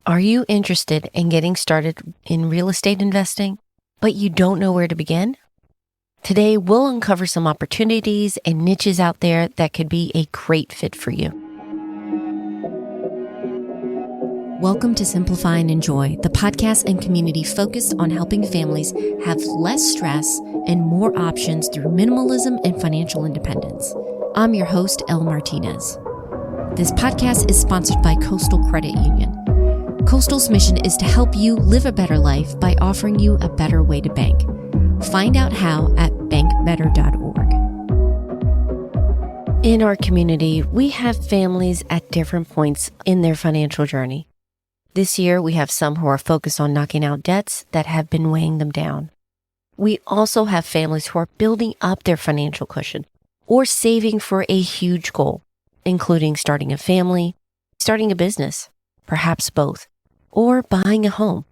Are you interested in getting started in real estate investing, but you don't know where to begin? Today, we'll uncover some opportunities and niches out there that could be a great fit for you. Welcome to Simplify and Enjoy, the podcast and community focused on helping families have less stress and more options through minimalism and financial independence. I'm your host, Elle Martinez. This podcast is sponsored by Coastal Credit Union. Coastal's mission is to help you live a better life by offering you a better way to bank. Find out how at bankbetter.org. In our community, we have families at different points in their financial journey. This year, we have some who are focused on knocking out debts that have been weighing them down. We also have families who are building up their financial cushion or saving for a huge goal, including starting a family, starting a business, perhaps both, or buying a home.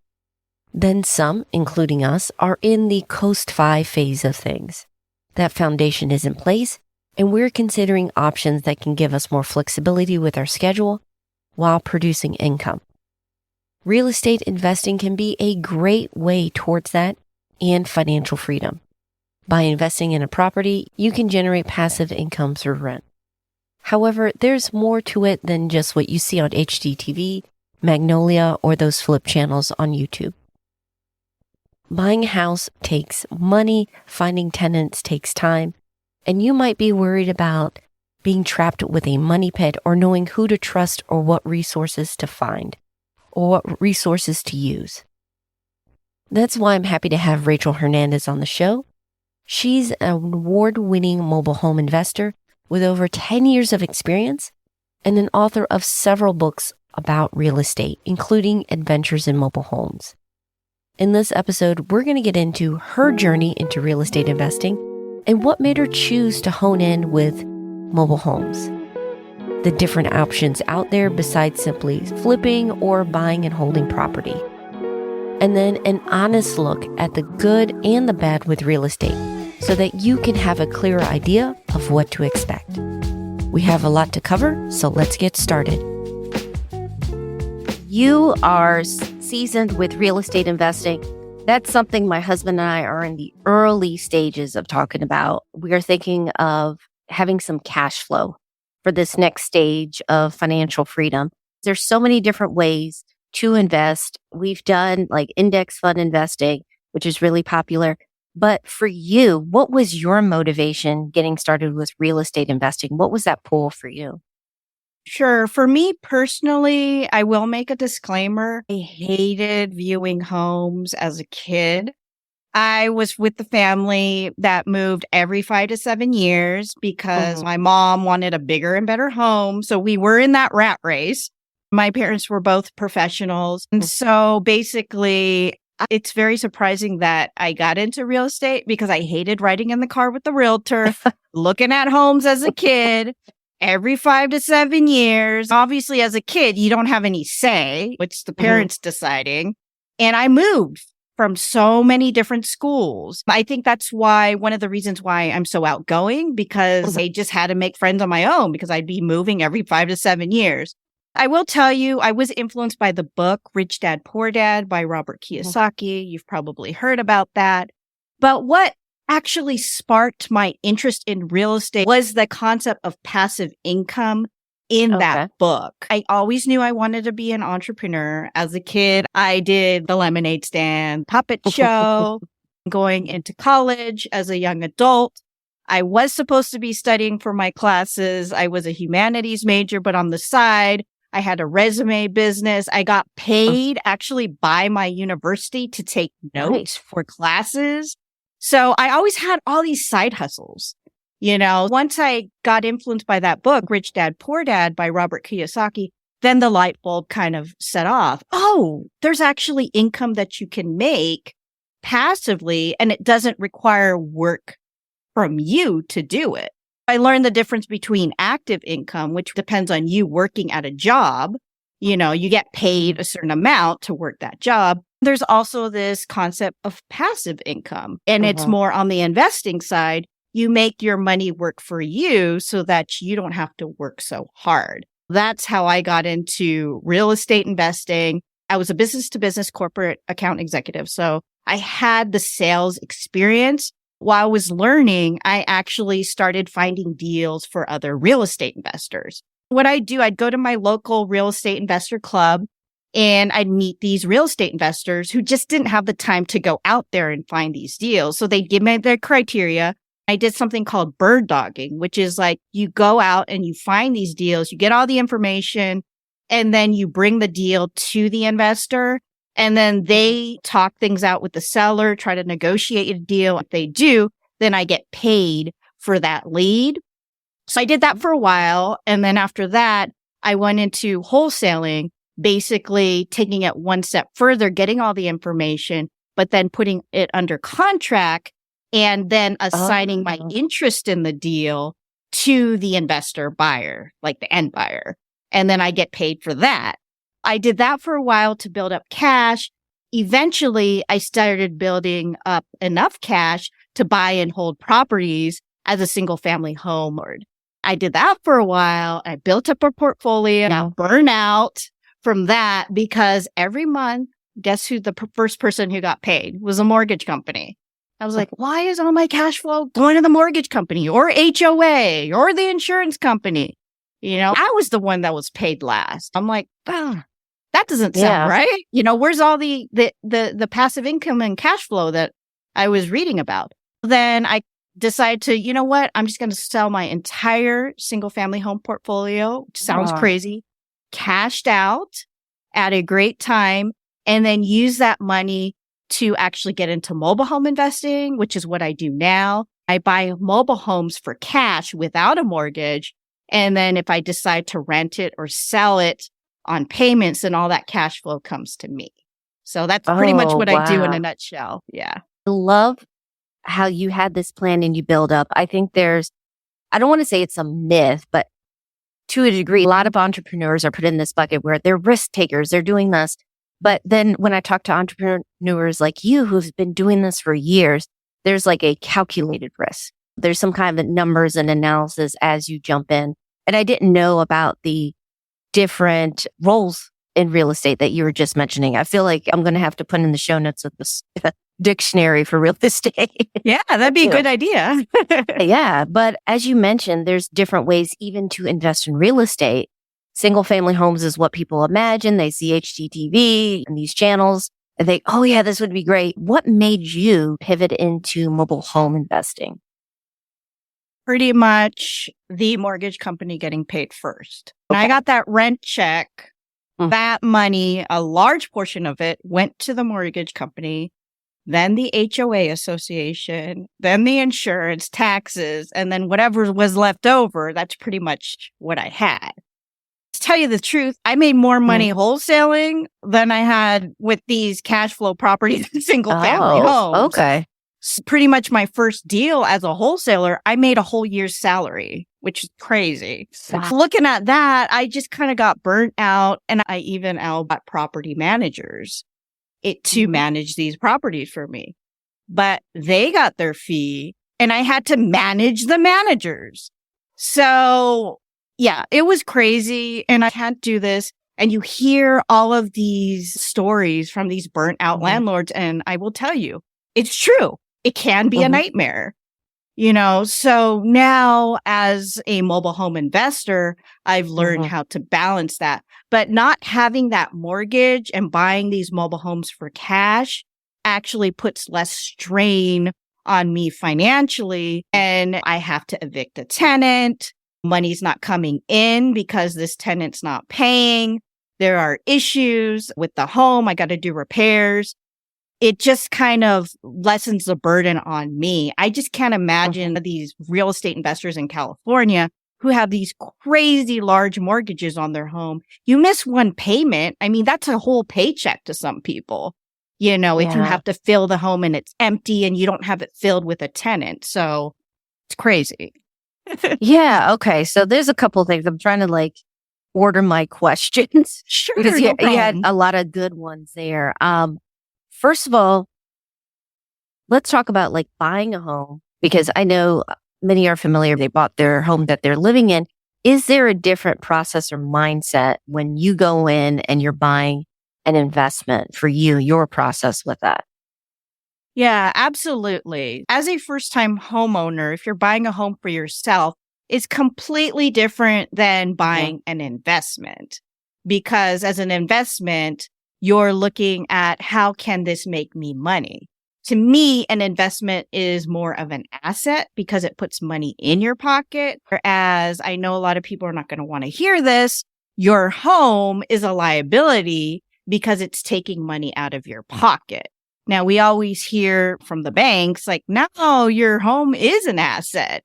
Then some, including us, are in the CoastFI phase of things. That foundation is in place, and we're considering options that can give us more flexibility with our schedule while producing income. Real estate investing can be a great way towards that and financial freedom. By investing in a property, you can generate passive income through rent. However, there's more to it than just what you see on HGTV, Magnolia, or those flip channels on YouTube. Buying a house takes money, finding tenants takes time, and you might be worried about being trapped with a money pit or knowing who to trust or what resources to find or what resources to use. That's why I'm happy to have Rachel Hernandez on the show. She's an award-winning mobile home investor with over 10 years of experience and an author of several books about real estate, including Adventures in Mobile Homes. In this episode, we're going to get into her journey into real estate investing and what made her choose to hone in with mobile homes, the different options out there besides simply flipping or buying and holding property, and then an honest look at the good and the bad with real estate so that you can have a clearer idea of what to expect. We have a lot to cover, so let's get started. You are seasoned with real estate investing. That's something my husband and I are in the early stages of talking about. We are thinking of having some cash flow for this next stage of financial freedom. There's so many different ways to invest. We've done like index fund investing, which is really popular. But for you, what was your motivation getting started with real estate investing? What was that pull for you? Sure. For me personally, I will make a disclaimer. I hated viewing homes as a kid. I was with the family that moved every 5 to 7 years because my mom wanted a bigger and better home. So we were in that rat race. My parents were both professionals. And so basically, it's very surprising that I got into real estate because I hated riding in the car with the realtor, looking at homes as a kid. Every 5 to 7 years, obviously as a kid, you don't have any say. It's the parents deciding. And I moved from so many different schools. I think that's why one of the reasons why I'm so outgoing, because I just had to make friends on my own because I'd be moving every 5 to 7 years. I will tell you, I was influenced by the book Rich Dad, Poor Dad by Robert Kiyosaki. You've probably heard about that. But what actually sparked my interest in real estate was the concept of passive income in that book. I always knew I wanted to be an entrepreneur. As a kid, I did the lemonade stand, puppet show, going into college as a young adult. I was supposed to be studying for my classes. I was a humanities major, but on the side, I had a resume business. I got paid actually by my university to take notes for classes. So I always had all these side hustles. You know, once I got influenced by that book, Rich Dad, Poor Dad by Robert Kiyosaki, then the light bulb kind of set off. Oh, there's actually income that you can make passively, and it doesn't require work from you to do it. I learned the difference between active income, which depends on you working at a job. You know, you get paid a certain amount to work that job. There's also this concept of passive income, and it's more on the investing side. You make your money work for you so that you don't have to work so hard. That's how I got into real estate investing. I was a business to business corporate account executive. So I had the sales experience. While I was learning, I actually started finding deals for other real estate investors. What I'd do, I'd go to my local real estate investor club and I'd meet these real estate investors who just didn't have the time to go out there and find these deals. So they'd give me their criteria. I did something called bird dogging, which is like you go out and you find these deals, you get all the information, and then you bring the deal to the investor. And then they talk things out with the seller, try to negotiate a deal. If they do, then I get paid for that lead. So I did that for a while. And then after that, I went into wholesaling, basically taking it one step further, getting all the information, but then putting it under contract and then assigning my interest in the deal to the investor buyer, like the end buyer. And then I get paid for that. I did that for a while to build up cash. Eventually, I started building up enough cash to buy and hold properties as a single family home. I did that for a while. I built up a portfolio. Now burn out from that because every month, guess who the first person who got paid was a mortgage company. I was like, why is all my cash flow going to the mortgage company or HOA or the insurance company? I was the one that was paid last. I'm like, that doesn't sound right. Where's all the passive income and cash flow that I was reading about? Then I decided to, you know what? I'm just going to sell my entire single family home portfolio, which sounds crazy, cashed out at a great time, and then use that money to actually get into mobile home investing, which is what I do now. I buy mobile homes for cash without a mortgage. And then if I decide to rent it or sell it on payments, then all that cash flow comes to me. So that's pretty much what I do in a nutshell. Yeah. I love how you had this plan and you build up. I think I don't want to say it's a myth, but to a degree, a lot of entrepreneurs are put in this bucket where they're risk takers. They're doing this. But then when I talk to entrepreneurs like you, who've been doing this for years, there's like a calculated risk. There's some kind of numbers and analysis as you jump in. And I didn't know about the different roles in real estate that you were just mentioning. I feel like I'm going to have to put in the show notes of this dictionary for real estate. Yeah, that'd be a good idea. Yeah. But as you mentioned, there's different ways even to invest in real estate. Single family homes is what people imagine. They see HGTV and these channels and think, oh yeah, this would be great. What made you pivot into mobile home investing? Pretty much the mortgage company getting paid first. When I got that rent check, that money, a large portion of it went to the mortgage company, then the HOA association, then the insurance, taxes, and then whatever was left over, that's pretty much what I had. To tell you the truth, I made more money wholesaling than I had with these cash flow properties in single family homes. Okay. Pretty much my first deal as a wholesaler, I made a whole year's salary, which is crazy. Wow. Looking at that, I just kind of got burnt out, and I even got property managers to manage these properties for me. But they got their fee, and I had to manage the managers. So yeah, it was crazy, and I can't do this. And you hear all of these stories from these burnt out landlords, and I will tell you, it's true. It can be a nightmare, So now as a mobile home investor, I've learned how to balance that, but not having that mortgage and buying these mobile homes for cash actually puts less strain on me financially. And I have to evict a tenant. Money's not coming in because this tenant's not paying. There are issues with the home. I got to do repairs. It just kind of lessens the burden on me. I just can't imagine these real estate investors in California who have these crazy large mortgages on their home. You miss one payment. I mean, that's a whole paycheck to some people, if you have to fill the home and it's empty and you don't have it filled with a tenant. So it's crazy. Yeah. Okay. So there's a couple of things. I'm trying to order my questions. Sure. Because you had a lot of good ones there. First of all, let's talk about buying a home, because I know many are familiar. They bought their home that they're living in. Is there a different process or mindset when you go in and you're buying an investment for you, your process with that? Yeah, absolutely. As a first time homeowner, if you're buying a home for yourself, it's completely different than buying an investment. Because as an investment, you're looking at how can this make me money? To me, an investment is more of an asset because it puts money in your pocket. Whereas I know a lot of people are not going to want to hear this. Your home is a liability because it's taking money out of your pocket. Now, we always hear from the banks, like, no, your home is an asset.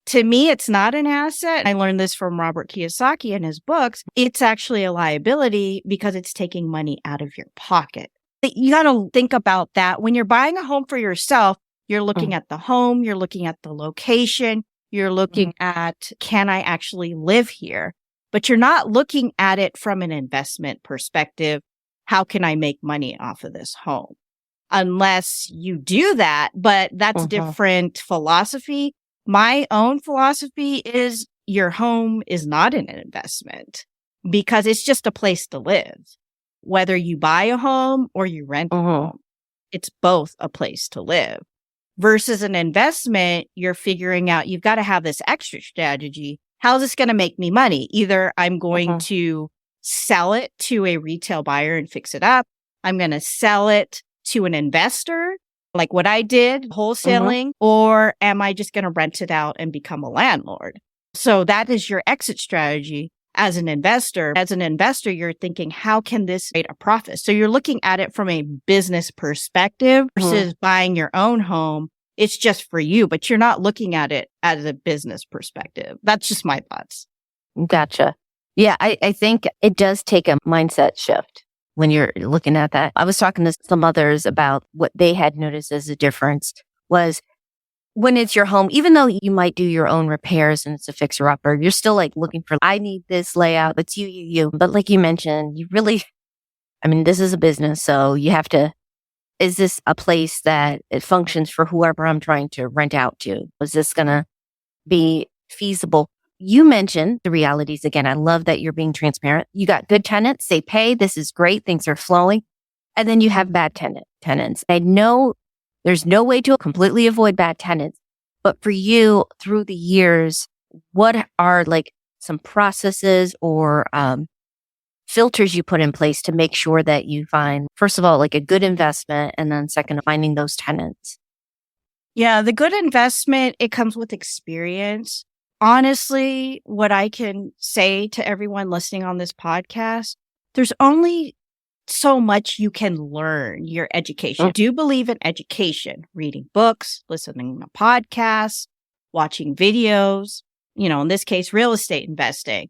To me, it's not an asset. I learned this from Robert Kiyosaki in his books. It's actually a liability because it's taking money out of your pocket. You got to think about that. When you're buying a home for yourself, you're looking at the home, you're looking at the location, you're looking at, can I actually live here? But you're not looking at it from an investment perspective. How can I make money off of this home? Unless you do that, but that's a different philosophy. My own philosophy is your home is not an investment because it's just a place to live. Whether you buy a home or you rent a home, it's both a place to live. Versus an investment, you're figuring out you've got to have this extra strategy. How's this going to make me money? Either I'm going to sell it to a retail buyer and fix it up. I'm going to sell it to an investor, like what I did, wholesaling, or am I just going to rent it out and become a landlord? So that is your exit strategy as an investor. As an investor, you're thinking, how can this create a profit? So you're looking at it from a business perspective versus buying your own home. It's just for you, but you're not looking at it as a business perspective. That's just my thoughts. Gotcha. Yeah, I think it does take a mindset shift when you're looking at that. I was talking to some others about what they had noticed as a difference was when it's your home, even though you might do your own repairs and it's a fixer-upper, you're still like looking for, I need this layout. It's you. But like you mentioned, you really, I mean, this is a business. So you have to, is this a place that it functions for whoever I'm trying to rent out to? Is this going to be feasible? You mentioned the realities again. I love that you're being transparent. You got good tenants. They pay. This is great. Things are flowing. And then you have bad tenants. I know there's no way to completely avoid bad tenants, but for you through the years, what are like some processes or filters you put in place to make sure that you find, first of all, like a good investment, and then second, finding those tenants? Yeah, the good investment, it comes with experience. Honestly, what I can say to everyone listening on this podcast, there's only so much you can learn your education. I do believe in education, reading books, listening to podcasts, watching videos, in this case, real estate investing.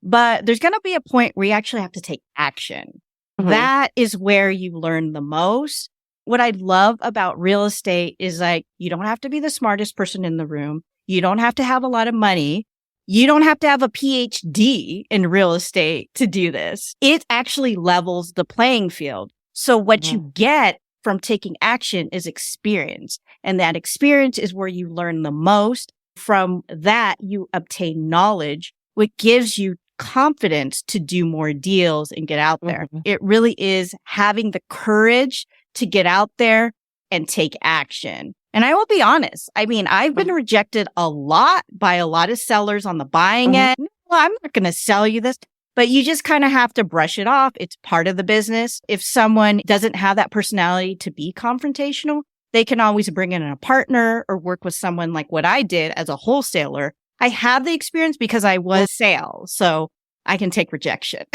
But there's going to be a point where you actually have to take action. That is where you learn the most. What I love about real estate is like, you don't have to be the smartest person in the room. You don't have to have a lot of money. You don't have to have a PhD in real estate to do this. It actually levels the playing field. So what you get from taking action is experience. And that experience is where you learn the most. From that, you obtain knowledge, which gives you confidence to do more deals and get out there. It really is having the courage to get out there and take action. And I will be honest. I mean, I've been rejected a lot by a lot of sellers on the buying end. Well, I'm not going to sell you this, but you just kind of have to brush it off. It's part of the business. If someone doesn't have that personality to be confrontational, they can always bring in a partner or work with someone like what I did as a wholesaler. I have the experience because I was sales, so I can take rejection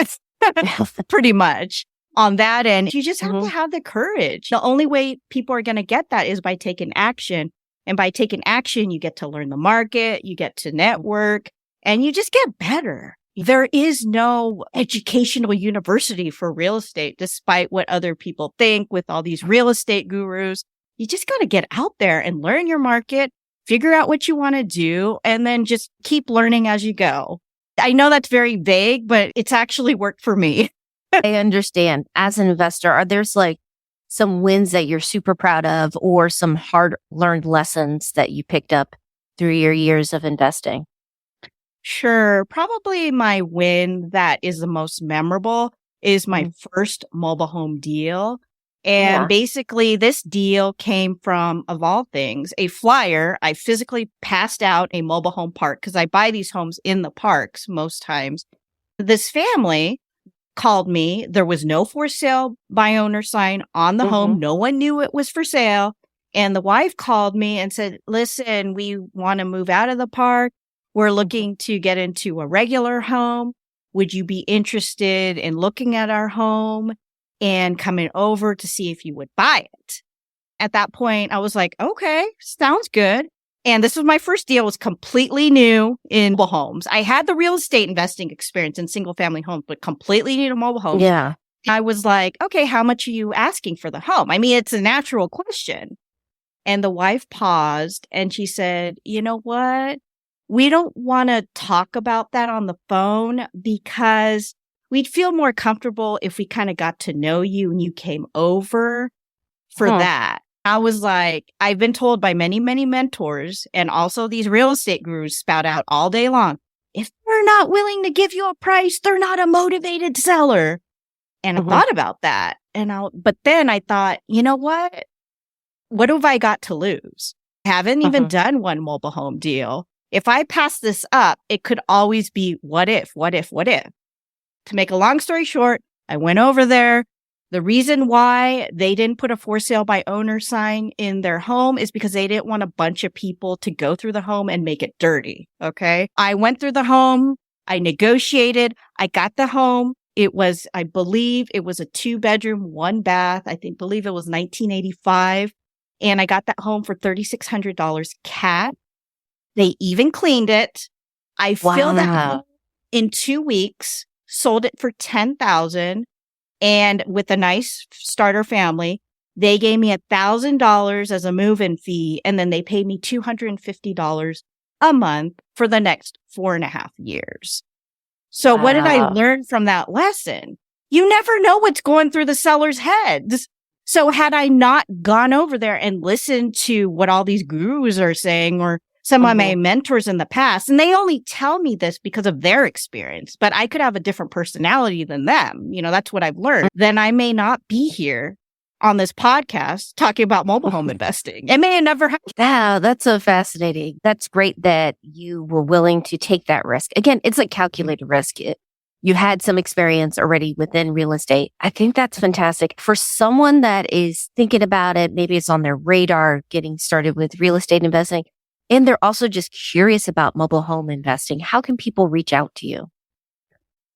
pretty much. On that end, you just have to have the courage. The only way people are going to get that is by taking action. And by taking action, you get to learn the market, you get to network, and you just get better. There is no educational university for real estate, despite what other people think with all these real estate gurus. You just got to get out there and learn your market, figure out what you want to do, and then just keep learning as you go. I know that's very vague, but it's actually worked for me. I understand. As an investor, are there's like some wins that you're super proud of or some hard learned lessons that you picked up through your years of investing? Sure. Probably my win that is the most memorable is my first mobile home deal. And Yeah. basically, this deal came from, of all things, a flyer. I physically passed out a mobile home park because I buy these homes in the parks most times. This family called me. There was no for sale by owner sign on the home. No one knew it was for sale. And the wife called me and said, listen, we want to move out of the park. We're looking to get into a regular home. Would you be interested in looking at our home and coming over to see if you would buy it? At that point, I was like, okay, sounds good. And this was my first deal. It was completely new in mobile homes. I had the real estate investing experience in single family homes, but completely new to mobile homes. Yeah. I was like, okay, how much are you asking for the home? I mean, it's a natural question. And the wife paused and she said, you know what? We don't want to talk about that on the phone because we'd feel more comfortable if we kind of got to know you and you came over for that. I was like, I've been told by many, many mentors and also these real estate gurus spout out all day long. If they're not willing to give you a price, they're not a motivated seller. And I thought about that. But then I thought, you know what? What have I got to lose? I haven't even done one mobile home deal. If I pass this up, it could always be what if. To make a long story short, I went over there. The reason why they didn't put a for sale by owner sign in their home is because they didn't want a bunch of people to go through the home and make it dirty. Okay. I went through the home. I negotiated. I got the home. I believe it was a 2-bedroom, 1-bath. Believe it was 1985. And I got that home for $3,600 cash. They even cleaned it. I filled that home in 2 weeks, sold it for $10,000. And with a nice starter family, they gave me $1,000 as a move-in fee. And then they paid me $250 a month for the next 4.5 years. So what did I learn from that lesson? You never know what's going through the seller's heads. So had I not gone over there and listened to what all these gurus are saying or some of my mentors in the past, and they only tell me this because of their experience, but I could have a different personality than them. You know, that's what I've learned. Then I may not be here on this podcast talking about mobile home investing. It may have never happened. Wow, that's so fascinating. That's great that you were willing to take that risk. Again, it's a calculated risk. You had some experience already within real estate. I think that's fantastic. For someone that is thinking about it, maybe it's on their radar getting started with real estate investing, and they're also just curious about mobile home investing. How can people reach out to you?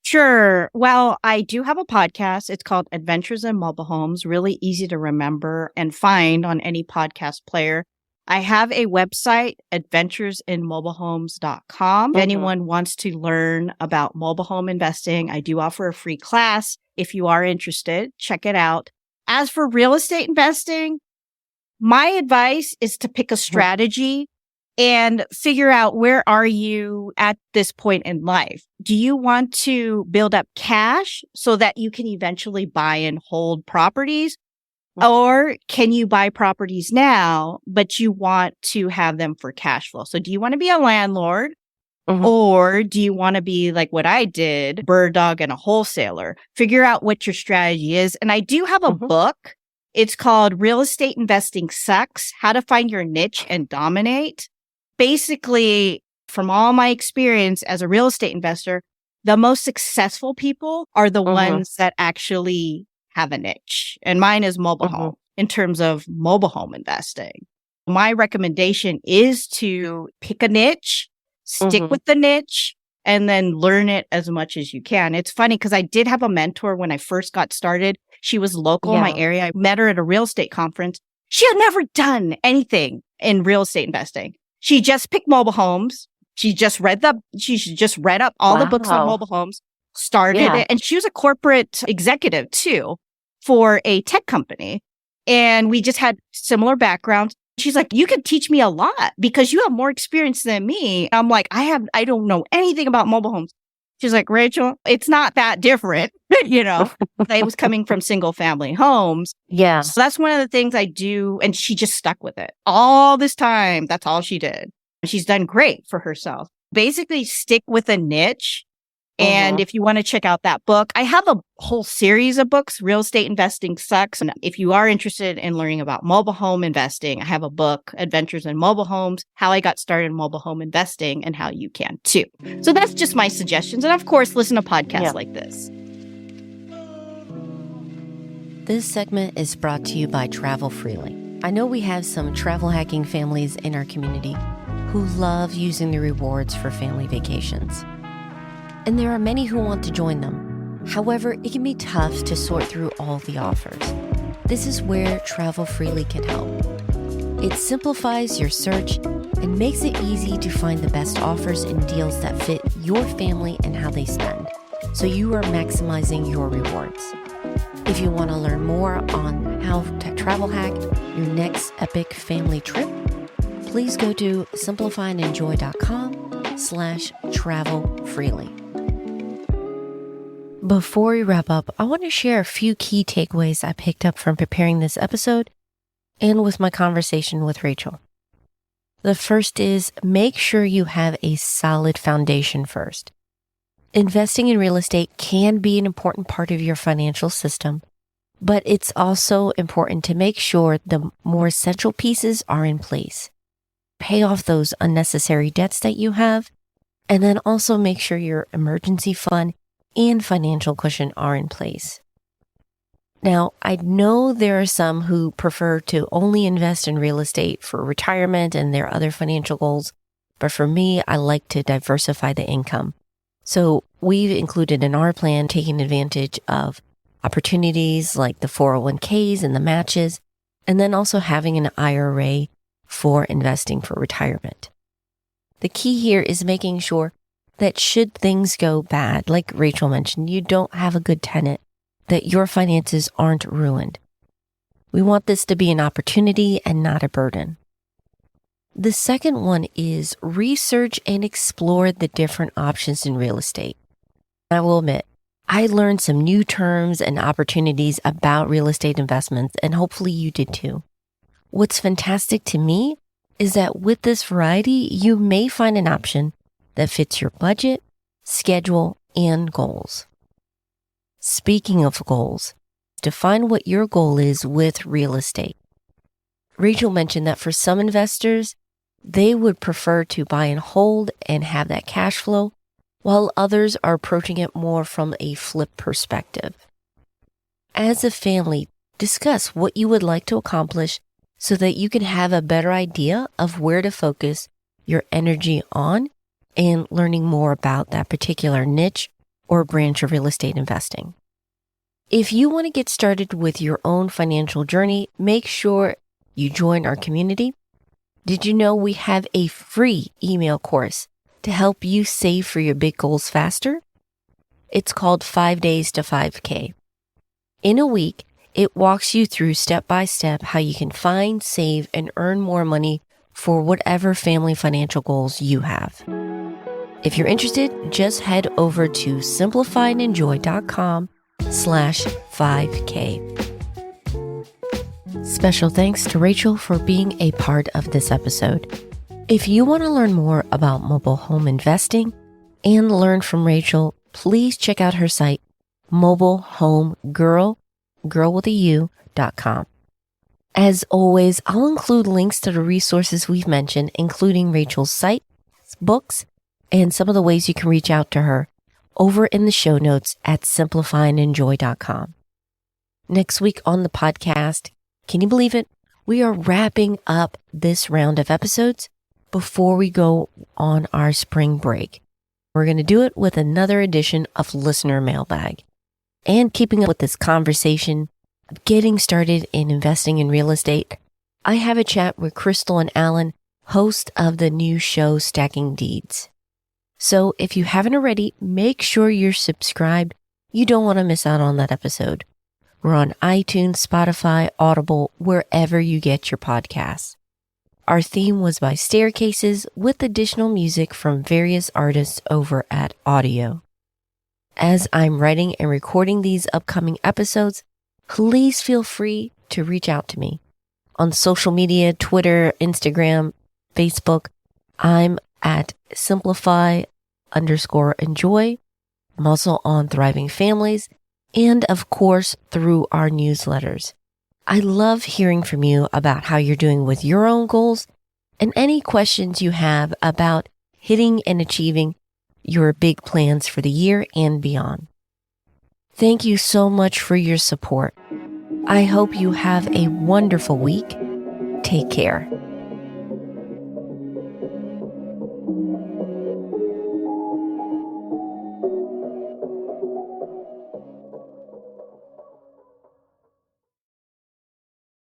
Sure. Well, I do have a podcast. It's called Adventures in Mobile Homes, really easy to remember and find on any podcast player. I have a website, adventuresinmobilehomes.com. If anyone wants to learn about mobile home investing, I do offer a free class. If you are interested, check it out. As for real estate investing, my advice is to pick a strategy and figure out where are you at this point in life. Do you want to build up cash so that you can eventually buy and hold properties? Or can you buy properties now, but you want to have them for cash flow? So do you want to be a landlord or do you want to be like what I did, bird dog and a wholesaler? Figure out what your strategy is. And I do have a book. It's called Real Estate Investing Sucks: How to Find Your Niche and Dominate. Basically, from all my experience as a real estate investor, the most successful people are the ones that actually have a niche. And mine is mobile home in terms of mobile home investing. My recommendation is to pick a niche, stick with the niche, and then learn it as much as you can. It's funny because I did have a mentor when I first got started. She was local in my area. I met her at a real estate conference. She had never done anything in real estate investing. She just picked mobile homes. She just read up all the books on mobile homes, started it. And she was a corporate executive too for a tech company. And we just had similar backgrounds. She's like, you could teach me a lot because you have more experience than me. I'm like, I don't know anything about mobile homes. She's like, Rachel, it's not that different. You know, I was coming from single family homes. Yeah. So that's one of the things I do. And she just stuck with it all this time. That's all she did. She's done great for herself. Basically stick with a niche And if you want to check out that book, I have a whole series of books, Real Estate Investing Sucks. And if you are interested in learning about mobile home investing, I have a book, Adventures in Mobile Homes, How I Got Started in Mobile Home Investing and How You Can Too. So that's just my suggestions. And of course, listen to podcasts like this. This segment is brought to you by Travel Freely. I know we have some travel hacking families in our community who love using the rewards for family vacations. And there are many who want to join them. However, it can be tough to sort through all the offers. This is where Travel Freely can help. It simplifies your search and makes it easy to find the best offers and deals that fit your family and how they spend, so you are maximizing your rewards. If you want to learn more on how to travel hack your next epic family trip, please go to simplifyandenjoy.com/travel-freely. Before we wrap up, I want to share a few key takeaways I picked up from preparing this episode and with my conversation with Rachel. The first is make sure you have a solid foundation first. Investing in real estate can be an important part of your financial system, but it's also important to make sure the more essential pieces are in place. Pay off those unnecessary debts that you have, and then also make sure your emergency fund and financial cushion are in place. Now, I know there are some who prefer to only invest in real estate for retirement and their other financial goals, but for me, I like to diversify the income. So we've included in our plan taking advantage of opportunities like the 401ks and the matches, and then also having an IRA for investing for retirement. The key here is making sure that should things go bad, like Rachel mentioned, you don't have a good tenant, that your finances aren't ruined. We want this to be an opportunity and not a burden. The second one is research and explore the different options in real estate. I will admit, I learned some new terms and opportunities about real estate investments, and hopefully you did too. What's fantastic to me is that with this variety, you may find an option that fits your budget, schedule, and goals. Speaking of goals, define what your goal is with real estate. Rachel mentioned that for some investors, they would prefer to buy and hold and have that cash flow, while others are approaching it more from a flip perspective. As a family, discuss what you would like to accomplish so that you can have a better idea of where to focus your energy on and learning more about that particular niche or branch of real estate investing. If you want to get started with your own financial journey, make sure you join our community. Did you know we have a free email course to help you save for your big goals faster? It's called 5 Days to 5K. In a week, it walks you through step by step how you can find, save, and earn more money for whatever family financial goals you have. If you're interested, just head over to simplifyandenjoy.com/5K. Special thanks to Rachel for being a part of this episode. If you want to learn more about mobile home investing and learn from Rachel, please check out her site, mobilehomegirl.com. As always, I'll include links to the resources we've mentioned, including Rachel's site, books, and some of the ways you can reach out to her over in the show notes at simplifyandenjoy.com. Next week on the podcast, can you believe it? We are wrapping up this round of episodes before we go on our spring break. We're going to do it with another edition of Listener Mailbag. And keeping up with this conversation of getting started in investing in real estate, I have a chat with Crystal and Alan, host of the new show Stacking Deeds. So if you haven't already, make sure you're subscribed. You don't want to miss out on that episode. We're on iTunes, Spotify, Audible, wherever you get your podcasts. Our theme was by Staircases with additional music from various artists over at Audio. As I'm writing and recording these upcoming episodes, please feel free to reach out to me. On social media, Twitter, Instagram, Facebook, I'm at simplify_enjoy, Muscle on Thriving Families, and of course, through our newsletters. I love hearing from you about how you're doing with your own goals and any questions you have about hitting and achieving your big plans for the year and beyond. Thank you so much for your support. I hope you have a wonderful week. Take care.